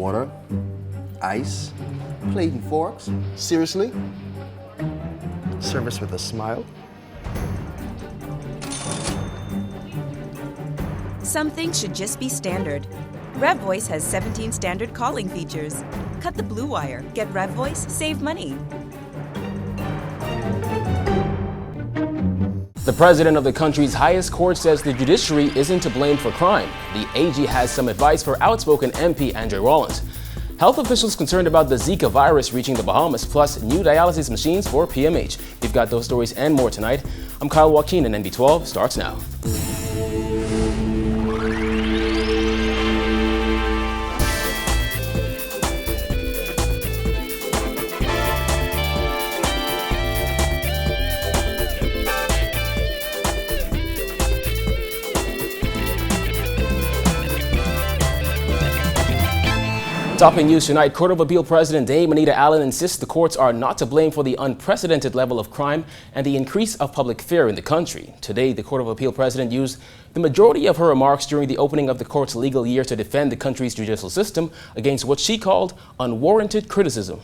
water, ice, plate and forks. Seriously? Service with a smile? Some things should just be standard. RevVoice has 17 standard calling features. Cut the blue wire. Get RevVoice, save money. The president of the country's highest court says the judiciary isn't to blame for crime. The AG has some advice for outspoken MP Andre Rollins. Health officials concerned about the Zika virus reaching the Bahamas, plus new dialysis machines for PMH. We've got those stories and more tonight. I'm Kyle Joaquin, and NB12 starts now. Topping news tonight, Court of Appeal President Dame Anita Allen insists the courts are not to blame for the unprecedented level of crime and the increase of public fear in the country. Today, the Court of Appeal President used the majority of her remarks during the opening of the court's legal year to defend the country's judicial system against what she called unwarranted criticism.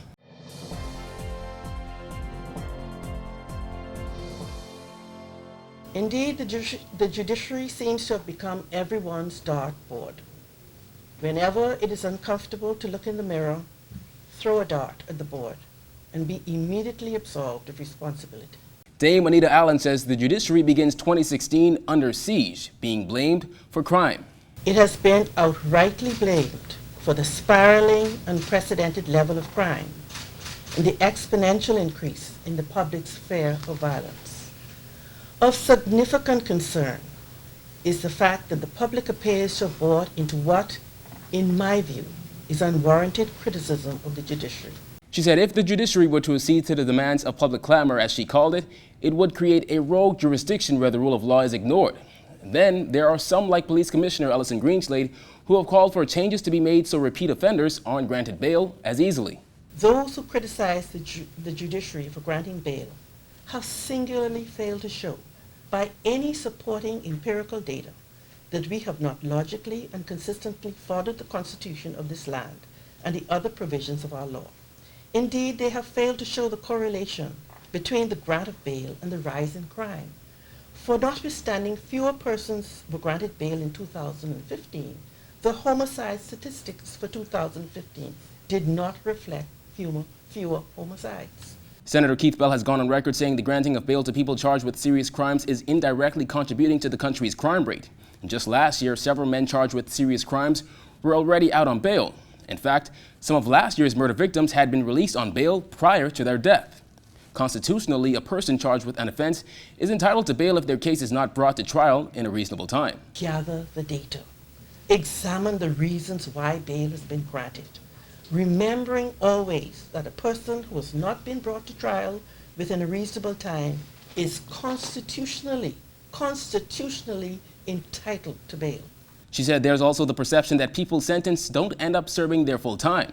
Indeed, the judiciary seems to have become everyone's dartboard. Whenever it is uncomfortable to look in the mirror, throw a dart at the board and be immediately absolved of responsibility. Dame Anita Allen says the judiciary begins 2016 under siege, being blamed for crime. It has been outrightly blamed for the spiraling, unprecedented level of crime and the exponential increase in the public's fear of violence. Of significant concern is the fact that the public appears to have bought into what, in my view, is unwarranted criticism of the judiciary. She said if the judiciary were to accede to the demands of public clamor, as she called it, it would create a rogue jurisdiction where the rule of law is ignored. And then there are some, like Police Commissioner Ellison Greenslade, who have called for changes to be made so repeat offenders aren't granted bail as easily. Those who criticize the judiciary for granting bail have singularly failed to show, by any supporting empirical data, that we have not logically and consistently followed the Constitution of this land and the other provisions of our law. Indeed, they have failed to show the correlation between the grant of bail and the rise in crime. For notwithstanding fewer persons were granted bail in 2015, the homicide statistics for 2015 did not reflect fewer homicides. Senator Keith Bell has gone on record saying the granting of bail to people charged with serious crimes is indirectly contributing to the country's crime rate. And just last year, several men charged with serious crimes were already out on bail. In fact, some of last year's murder victims had been released on bail prior to their death. Constitutionally, a person charged with an offense is entitled to bail if their case is not brought to trial in a reasonable time. Gather the data. Examine the reasons why bail has been granted, remembering always that a person who has not been brought to trial within a reasonable time is constitutionally entitled to bail. She said there's also the perception that people sentenced don't end up serving their full time.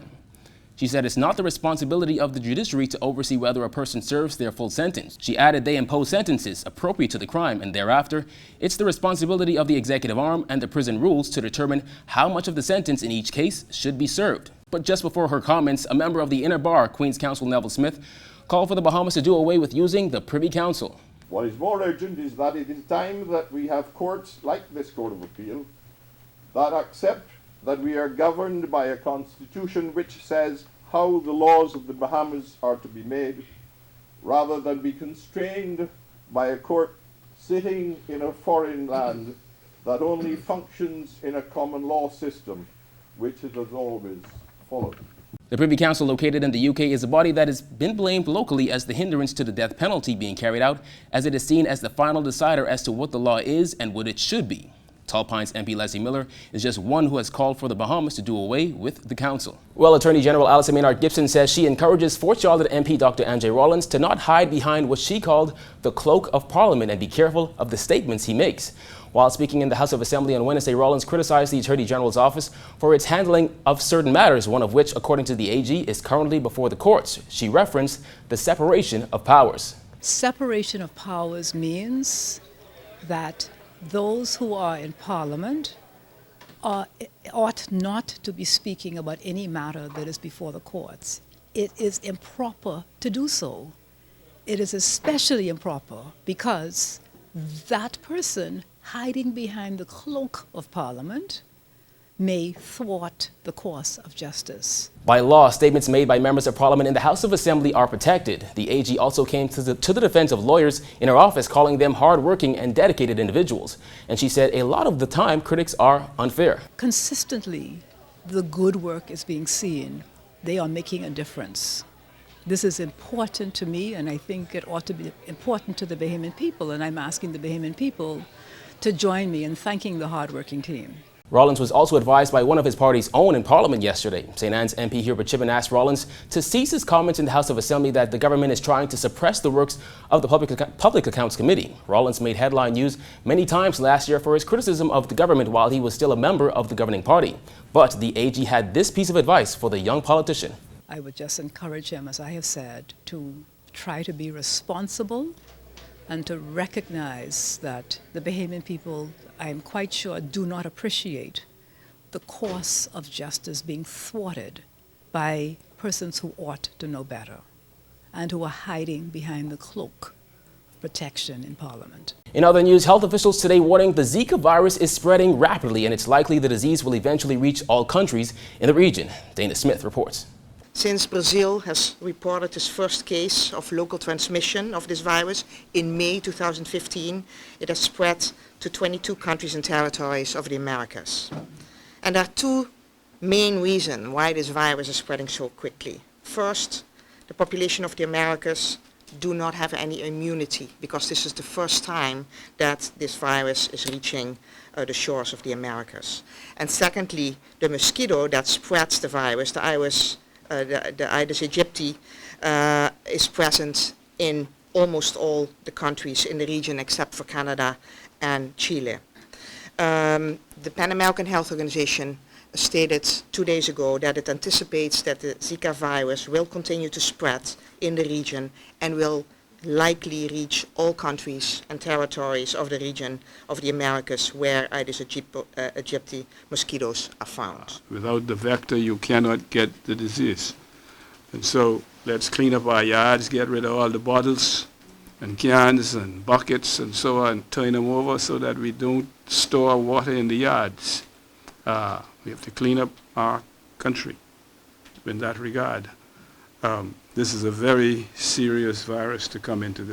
She said it's not the responsibility of the judiciary to oversee whether a person serves their full sentence. She added they impose sentences appropriate to the crime, and thereafter, it's the responsibility of the executive arm and the prison rules to determine how much of the sentence in each case should be served. But just before her comments, a member of the inner bar, Queen's Counsel Neville Smith, called for the Bahamas to do away with using the Privy Council. What is more urgent is that it is time that we have courts like this Court of Appeal that accept that we are governed by a constitution which says how the laws of the Bahamas are to be made, rather than be constrained by a court sitting in a foreign land that only functions in a common law system, which it has always followed. The Privy Council, located in the UK, is a body that has been blamed locally as the hindrance to the death penalty being carried out, as it is seen as the final decider as to what the law is and what it should be. Tall Pines MP Leslie Miller is just one who has called for the Bahamas to do away with the council. Well, Attorney General Alison Maynard Gibson says she encourages 4th Charlotte MP Dr. Andre Rollins to not hide behind what she called the cloak of Parliament and be careful of the statements he makes. While speaking in the House of Assembly on Wednesday, Rollins criticized the Attorney General's office for its handling of certain matters, one of which, according to the AG, is currently before the courts. She referenced the separation of powers. Separation of powers means that those who are in Parliament ought not to be speaking about any matter that is before the courts. It is improper to do so. It is especially improper because that person hiding behind the cloak of Parliament may thwart the course of justice. By law, statements made by members of Parliament in the House of Assembly are protected. The AG also came to the defense of lawyers in her office, calling them hardworking and dedicated individuals. And she said a lot of the time critics are unfair. Consistently, the good work is being seen. They are making a difference. This is important to me, and I think it ought to be important to the Bahamian people, and I'm asking the Bahamian people to join me in thanking the hardworking team. Rollins was also advised by one of his party's own in Parliament yesterday. St. Anne's MP Hubert Chibin asked Rollins to cease his comments in the House of Assembly that the government is trying to suppress the works of the Public Accounts Committee. Rollins made headline news many times last year for his criticism of the government while he was still a member of the governing party. But the AG had this piece of advice for the young politician. I would just encourage him, as I have said, to try to be responsible and to recognize that the Bahamian people, I am quite sure, do not appreciate the course of justice being thwarted by persons who ought to know better and who are hiding behind the cloak of protection in Parliament. In other news, health officials today warning the Zika virus is spreading rapidly and it's likely the disease will eventually reach all countries in the region. Dana Smith reports. Since Brazil has reported its first case of local transmission of this virus in May 2015, it has spread to 22 countries and territories of the Americas. And there are two main reasons why this virus is spreading so quickly. First, the population of the Americas do not have any immunity because this is the first time that this virus is reaching the shores of the Americas. And secondly, the mosquito that spreads the virus, the Aedes aegypti, is present in almost all the countries in the region except for Canada and Chile. The Pan American Health Organization stated 2 days ago that it anticipates that the Zika virus will continue to spread in the region and will likely reach all countries and territories of the region of the Americas where Aedes aegypti mosquitoes are found. Without the vector, you cannot get the disease. And so let's clean up our yards, get rid of all the bottles and cans and buckets and so on, turn them over so that we don't store water in the yards. We have to clean up our country in that regard. This is a very serious virus to come into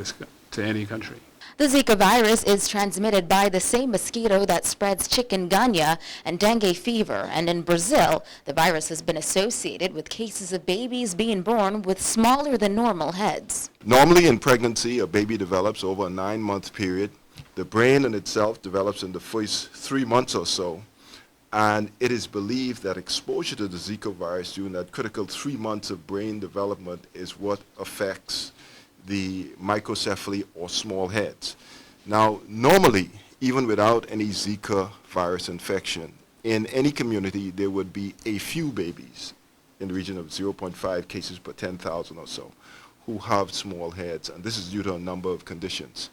to any country. The Zika virus is transmitted by the same mosquito that spreads chikungunya and dengue fever, and in Brazil, the virus has been associated with cases of babies being born with smaller than normal heads. Normally in pregnancy, a baby develops over a 9-month period. The brain in itself develops in the first 3 months or so. And it is believed that exposure to the Zika virus during that critical 3 months of brain development is what affects the microcephaly or small heads. Now, normally, even without any Zika virus infection, in any community there would be a few babies in the region of 0.5 cases per 10,000 or so who have small heads, and this is due to a number of conditions.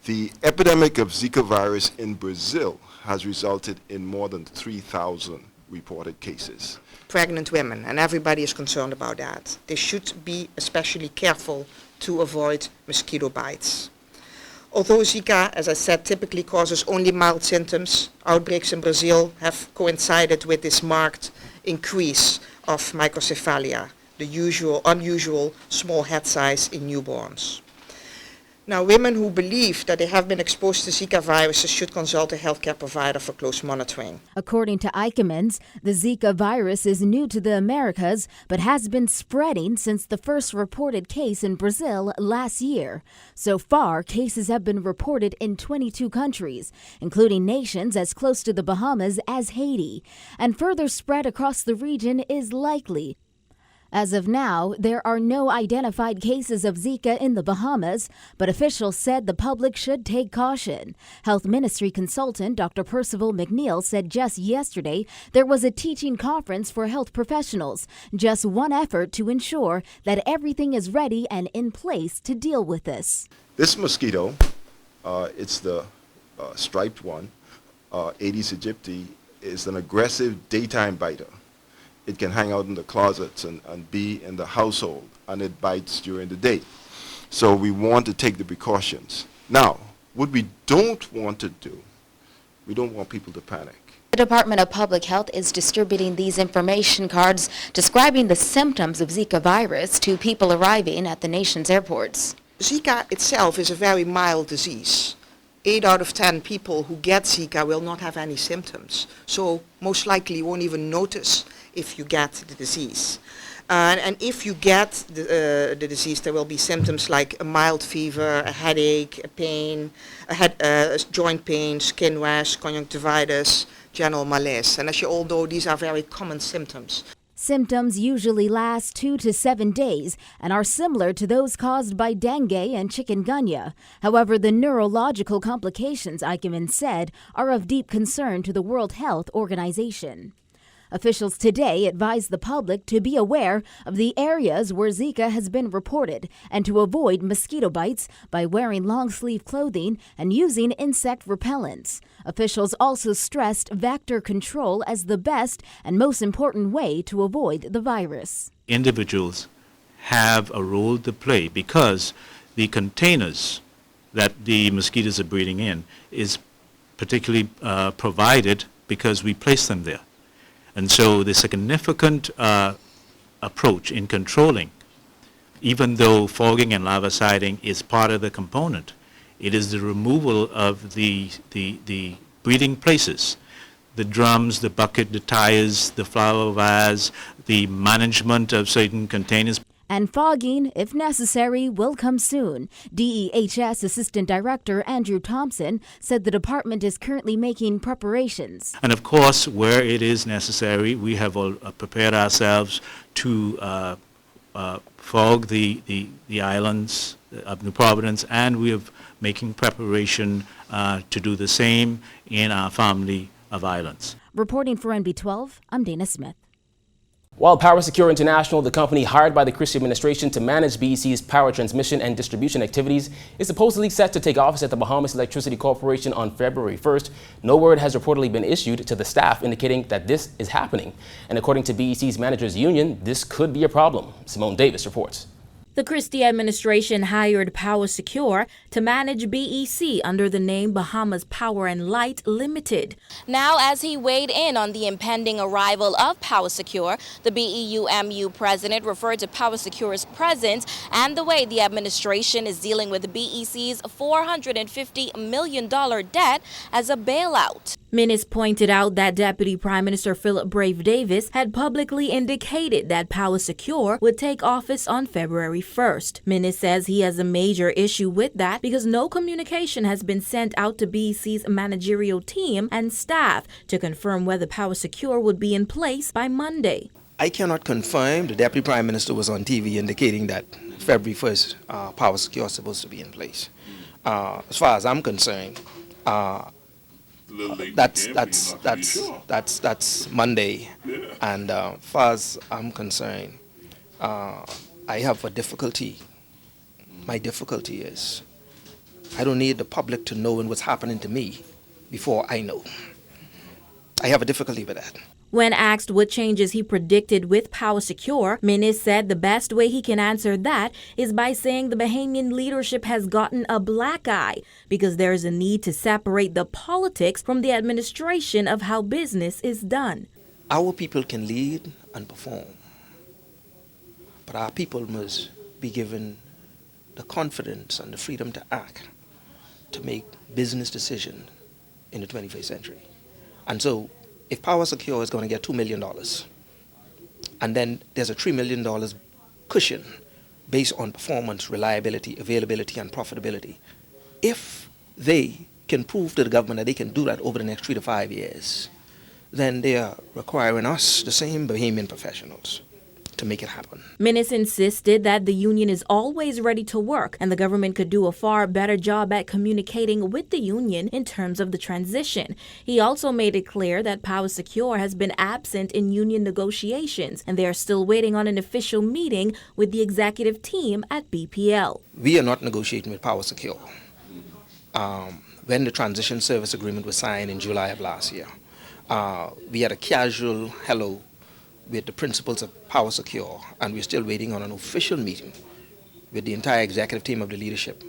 The epidemic of Zika virus in Brazil has resulted in more than 3,000 reported cases. Pregnant women, and everybody is concerned about that. They should be especially careful to avoid mosquito bites. Although Zika, as I said, typically causes only mild symptoms, outbreaks in Brazil have coincided with this marked increase of microcephalia, the unusual small head size in newborns. Now, women who believe that they have been exposed to Zika viruses should consult a healthcare provider for close monitoring. According to Eijkemans, the Zika virus is new to the Americas, but has been spreading since the first reported case in Brazil last year. So far, cases have been reported in 22 countries, including nations as close to the Bahamas as Haiti, and further spread across the region is likely. As of now, there are no identified cases of Zika in the Bahamas, but officials said the public should take caution. Health Ministry consultant Dr. Percival McNeil said just yesterday there was a teaching conference for health professionals, just one effort to ensure that everything is ready and in place to deal with this. This mosquito, it's the striped one, Aedes aegypti, is an aggressive daytime biter. It can hang out in the closets and be in the household, and it bites during the day. So we want to take the precautions. Now, what we don't want to do, we don't want people to panic. The Department of Public Health is distributing these information cards describing the symptoms of Zika virus to people arriving at the nation's airports. Zika itself is a very mild disease. 8 out of 10 people who get Zika will not have any symptoms. So most likely you won't even notice if you get the disease. And if you get the disease, there will be symptoms like a mild fever, a headache, a pain, joint pain, skin rash, conjunctivitis, general malaise. And as you all know, these are very common symptoms. Symptoms usually last 2 to 7 days and are similar to those caused by dengue and chikungunya. However, the neurological complications, Eichmann said, are of deep concern to the World Health Organization. Officials today advised the public to be aware of the areas where Zika has been reported and to avoid mosquito bites by wearing long-sleeve clothing and using insect repellents. Officials also stressed vector control as the best and most important way to avoid the virus. Individuals have a role to play because the containers that the mosquitoes are breeding in is particularly provided because we place them there. And so the significant approach in controlling, even though fogging and larviciding is part of the component, it is the removal of the breeding places, the drums, the bucket, the tires, the flower vase, the management of certain containers. And fogging, if necessary, will come soon. DEHS Assistant Director Andrew Thompson said the department is currently making preparations. And of course, where it is necessary, we have prepared ourselves to fog the islands of New Providence, and we are making preparation to do the same in our family of islands. Reporting for NB12, I'm Dana Smith. While PowerSecure International, the company hired by the Christie administration to manage BEC's power transmission and distribution activities, is supposedly set to take office at the Bahamas Electricity Corporation on February 1st, no word has reportedly been issued to the staff indicating that this is happening. And according to BEC's managers union, this could be a problem. Simone Davis reports. The Christie administration hired PowerSecure to manage BEC under the name Bahamas Power and Light Limited. Now, as he weighed in on the impending arrival of PowerSecure, the BEUMU president referred to PowerSecure's presence and the way the administration is dealing with BEC's $450 million debt as a bailout. Minnis pointed out that Deputy Prime Minister Philip Brave Davis had publicly indicated that PowerSecure would take office on February 1st. Minnis says he has a major issue with that because no communication has been sent out to BEC's managerial team and staff to confirm whether PowerSecure would be in place by Monday. I cannot confirm. The Deputy Prime Minister was on TV indicating that February 1st, PowerSecure is supposed to be in place. As far as I'm concerned, that's Monday, and as far as I'm concerned, I have a difficulty. My difficulty is I don't need the public to know what's happening to me before I know. I have a difficulty with that. When asked what changes he predicted with PowerSecure, Minnis said the best way he can answer that is by saying the Bahamian leadership has gotten a black eye because there is a need to separate the politics from the administration of how business is done. Our people can lead and perform, but our people must be given the confidence and the freedom to act, to make business decisions in the 21st century. And so, if PowerSecure is going to get $2 million, and then there's a $3 million cushion based on performance, reliability, availability, and profitability, if they can prove to the government that they can do that over the next 3 to 5 years, then they are requiring us, the same Bahamian professionals, to make it happen. Minnis insisted that the union is always ready to work and the government could do a far better job at communicating with the union in terms of the transition. He also made it clear that PowerSecure has been absent in union negotiations and they are still waiting on an official meeting with the executive team at BPL. We are not negotiating with PowerSecure. When the transition service agreement was signed in July of last year, We had a casual hello with the principals of Power Secure, and we're still waiting on an official meeting with the entire executive team of the leadership.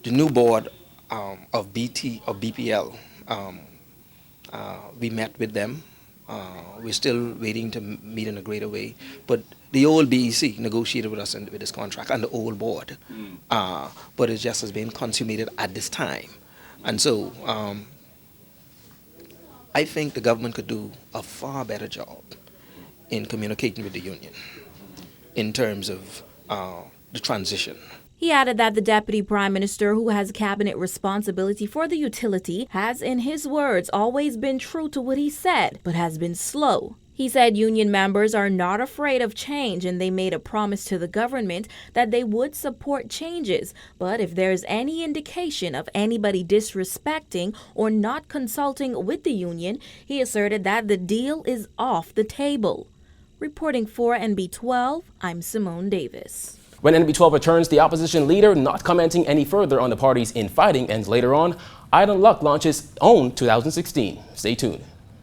The new board of BPL, we met with them. We're still waiting to meet in a greater way, but the old BEC negotiated with us with this contract and the old board, but it just has been consummated at this time. And so I think the government could do a far better job in communicating with the union in terms of the transition. He added that the Deputy Prime Minister, who has cabinet responsibility for the utility, has, in his words, always been true to what he said, but has been slow. He said union members are not afraid of change, and they made a promise to the government that they would support changes. But if there's any indication of anybody disrespecting or not consulting with the union, he asserted that the deal is off the table. Reporting for NB12, I'm Simone Davis. When NB12 returns, the opposition leader not commenting any further on the parties infighting, and later on, Idan Luck launches OWN 2016. Stay tuned.